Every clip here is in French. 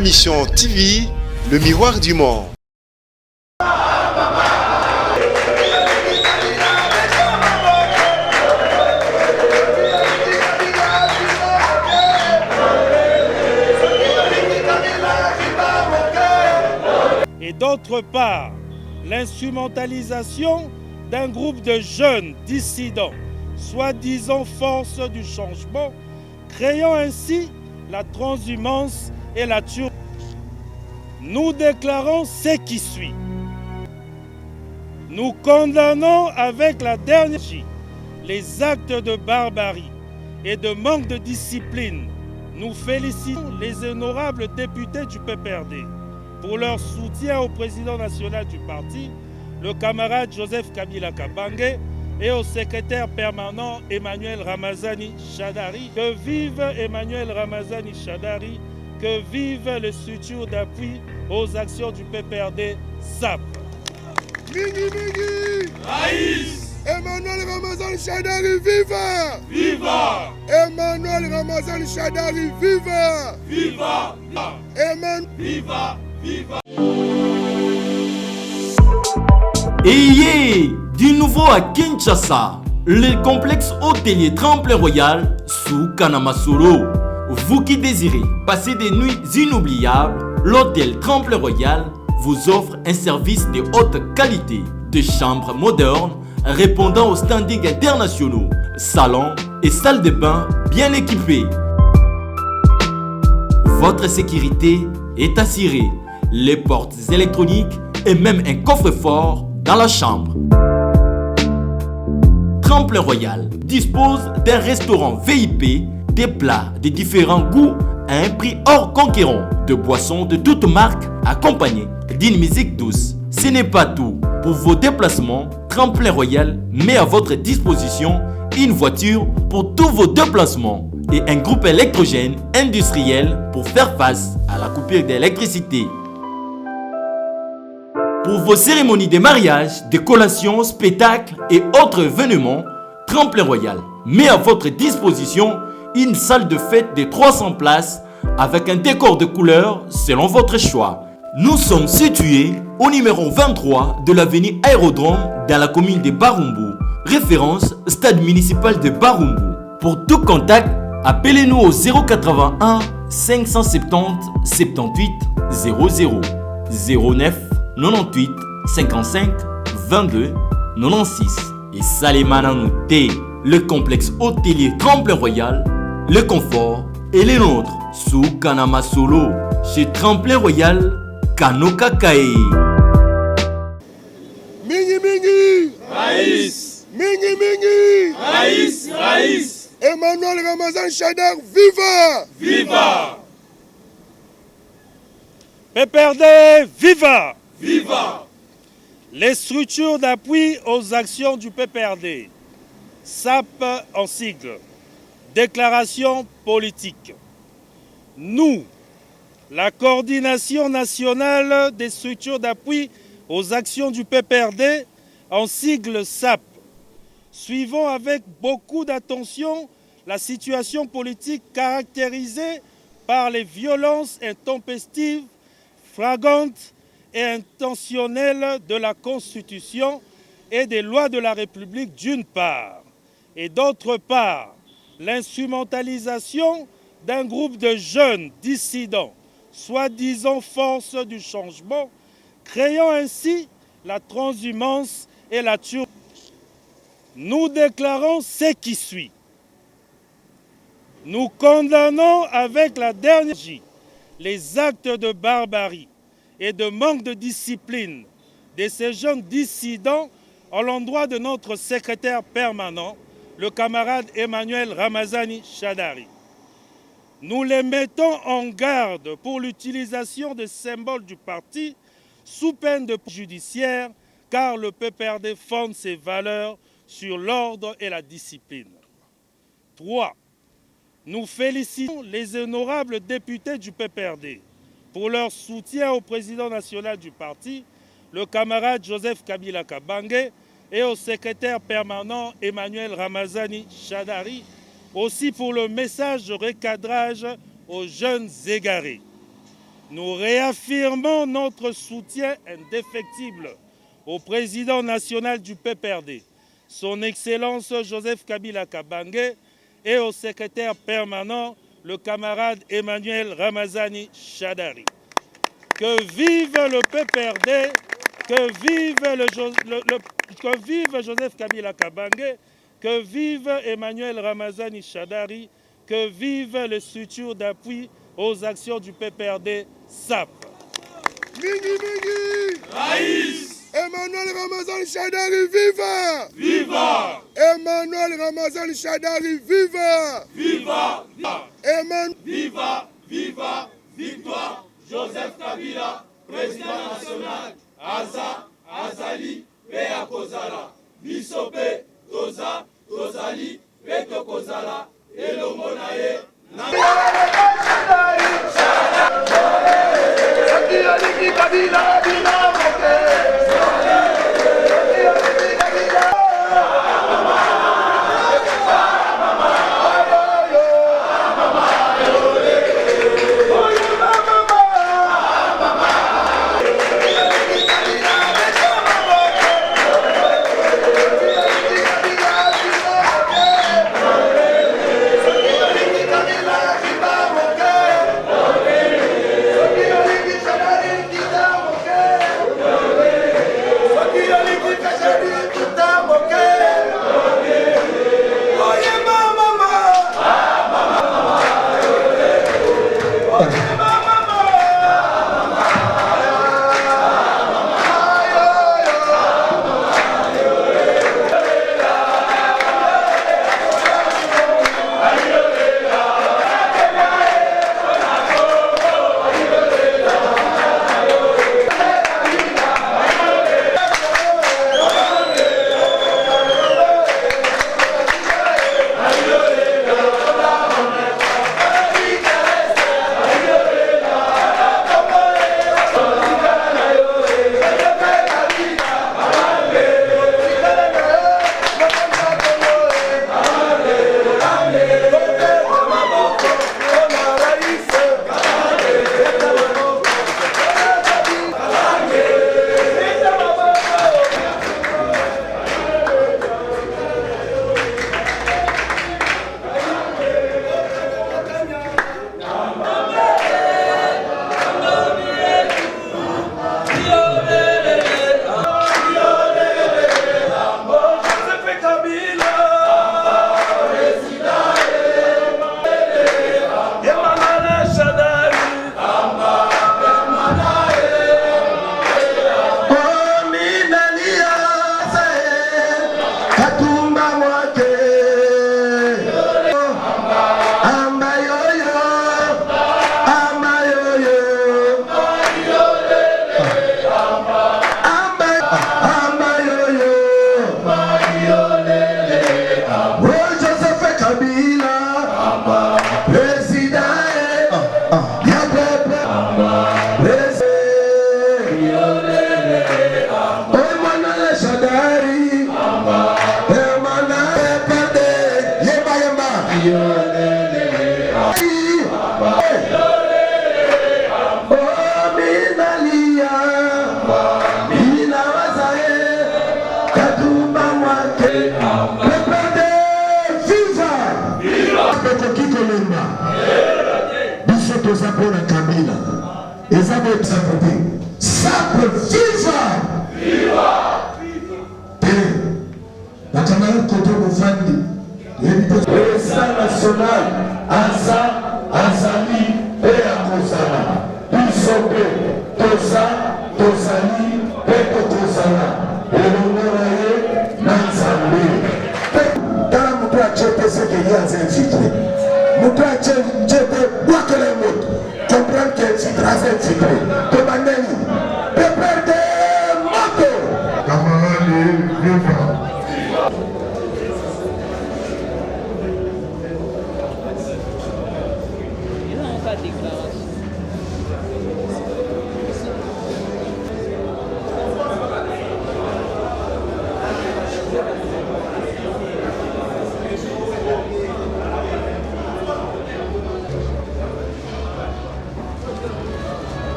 Mission TV, le miroir du monde. Et d'autre part, l'instrumentalisation d'un groupe de jeunes dissidents, soi-disant force du changement, créant ainsi la transhumance et la turpitude. Nous déclarons ce qui suit. Nous condamnons avec la dernière les actes de barbarie et de manque de discipline. Nous félicitons les honorables députés du PPRD pour leur soutien au président national du parti, le camarade Joseph Kabila Kabange, et au secrétaire permanent Emmanuel Ramazani Shadari. Que vive Emmanuel Ramazani Shadari, que vive les structures d'appui aux actions du PPRD SAP. Mingi Mingi Raïs Emmanuel Ramazani Shadari, viva! Viva! Emmanuel Ramazani Shadari, viva! Viva! Viva! Viva! Ayez du nouveau à Kinshasa, le complexe hôtelier Tremplin Royal sous Kanamasolo. Vous qui désirez passer des nuits inoubliables, l'hôtel Tremplin Royal vous offre un service de haute qualité, de chambres modernes répondant aux standards internationaux, salons et salles de bain bien équipées. Votre sécurité est assurée, les portes électroniques et même un coffre-fort dans la chambre. Tremplin Royal dispose d'un restaurant VIP, des plats de différents goûts à un prix hors conquérant, de boissons de toutes marques accompagnées d'une musique douce. Ce n'est pas tout. Pour vos déplacements, Tremplin Royal met à votre disposition une voiture pour tous vos déplacements et un groupe électrogène industriel pour faire face à la coupure d'électricité. Pour vos cérémonies de mariage, de collations, spectacles et autres événements, Tremplin Royal met à votre disposition une salle de fête de 300 places avec un décor de couleurs selon votre choix. Nous sommes situés au numéro 23 de l'avenue Aérodrome dans la commune de Barumbu, référence stade municipal de Barumbu. Pour tout contact, appelez-nous au 081 570 78 00 09 98 55 22 96 et Salimana Nouté, le complexe hôtelier Tremplin Royal, le confort et les nôtres sous Kanamasolo chez Tremplin Royal Kanoka Kae. Mingi Mingi Raïs Mingi Mingi Raïs Raïs Emmanuel Ramazani Shadari, viva! Viva! PPRD, viva! Viva! Les structures d'appui aux actions du PPRD, SAP en sigle, déclaration politique. Nous, la coordination nationale des structures d'appui aux actions du PPRD, en sigle SAP, suivons avec beaucoup d'attention la situation politique caractérisée par les violences intempestives, flagrantes et intentionnelle de la Constitution et des lois de la République d'une part, et d'autre part, l'instrumentalisation d'un groupe de jeunes dissidents, soi-disant force du changement, créant ainsi la transhumance et la turpitude. Nous déclarons ce qui suit. Nous condamnons avec la dernière les actes de barbarie et de manque de discipline de ces jeunes dissidents à l'endroit de notre secrétaire permanent, le camarade Emmanuel Ramazani Shadari. Nous les mettons en garde pour l'utilisation des symboles du parti sous peine de judiciaire, car le PPRD fonde ses valeurs sur l'ordre et la discipline. 3. Nous félicitons les honorables députés du PPRD pour leur soutien au président national du parti, le camarade Joseph Kabila Kabange, et au secrétaire permanent Emmanuel Ramazani Shadari, aussi pour le message de recadrage aux jeunes égarés. Nous réaffirmons notre soutien indéfectible au président national du PPRD, son Excellence Joseph Kabila Kabange, et au secrétaire permanent, le camarade Emmanuel Ramazani Shadari. Que vive le PPRD, que vive Joseph Kabila Kabange, que vive Emmanuel Ramazani Shadari, que vive les structures d'appui aux actions du PPRD SAP. Mingi Mingi Raïs Emmanuel Ramazani Shadari, viva! Viva! Emmanuel Ramazani Shadari, viva! Viva! Viva! Viva! Victoire! Joseph Kabila, président national, Aza, Azali, Pea Kozala, Bisope, Toza, Tozali, Peto Kozala, Elomonaye,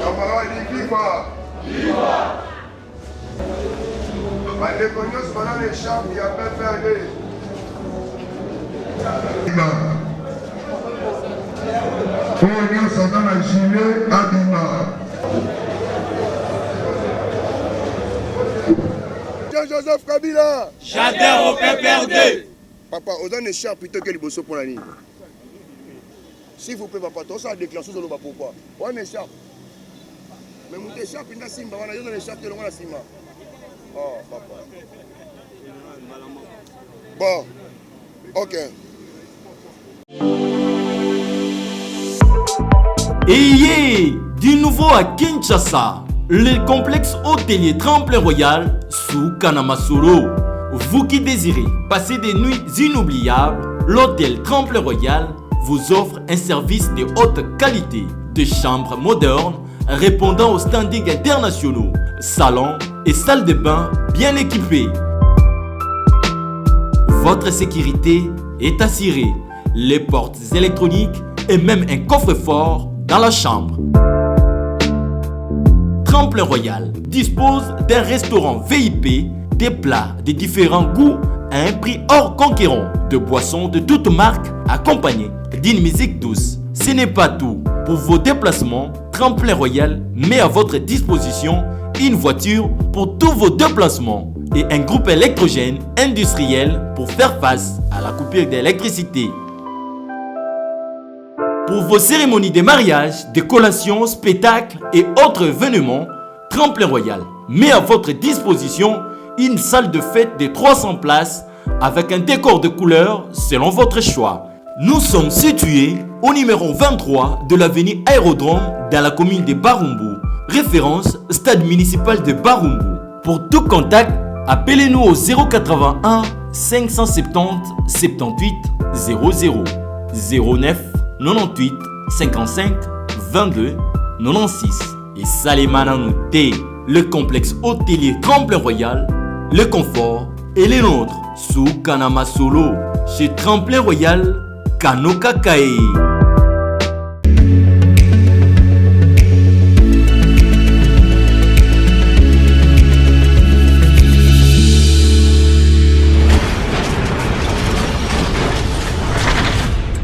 Camarades, viva! Viva! bandeko nyonso bana na écharpe ya PPRD. oyo nyonso aza na gilet abima. Jean-Joseph Kabila. J'adhère au PPRD. Papa, oza na écharpe plutôt que liboso pour la nini. S'il vous plaît, papa, toi ça a déclenché de l'eau pourquoi? On écharpe. Mais mon écharpe, il y a Simba, on a une écharpe de l'eau à Simba. Oh, papa. Bon, ok. Ayez du nouveau à Kinshasa, le complexe hôtelier Tremplin Royal sous Kanamasolo. Vous qui désirez passer des nuits inoubliables, l'hôtel Tremplin Royal vous offre un service de haute qualité, de chambres modernes répondant aux standings internationaux, salons et salles de bain bien équipées. Votre sécurité est assurée, les portes électroniques et même un coffre-fort dans la chambre. Tremplin Royal dispose d'un restaurant VIP, des plats de différents goûts à un prix hors conquérant, de boissons de toutes marques accompagnées d'une musique douce. Ce n'est pas tout. Pour vos déplacements, Tremplin Royal met à votre disposition une voiture pour tous vos déplacements et un groupe électrogène industriel pour faire face à la coupure d'électricité. Pour vos cérémonies de mariage, de collations, spectacles et autres événements, Tremplin Royal met à votre disposition une salle de fête de 300 places avec un décor de couleurs selon votre choix. Nous sommes situés au numéro 23 de l'avenue Aérodrome dans la commune de Barumbu, référence stade municipal de Barumbu. Pour tout contact, appelez-nous au 081 570 78 00 09 98 55 22 96 et Salimana Nouté, le complexe hôtelier Tremplin Royal, le confort et les nôtres sous Kanamasolo chez Tremplin Royal Kanokakae.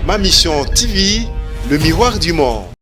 Ma mission TV, le miroir du monde.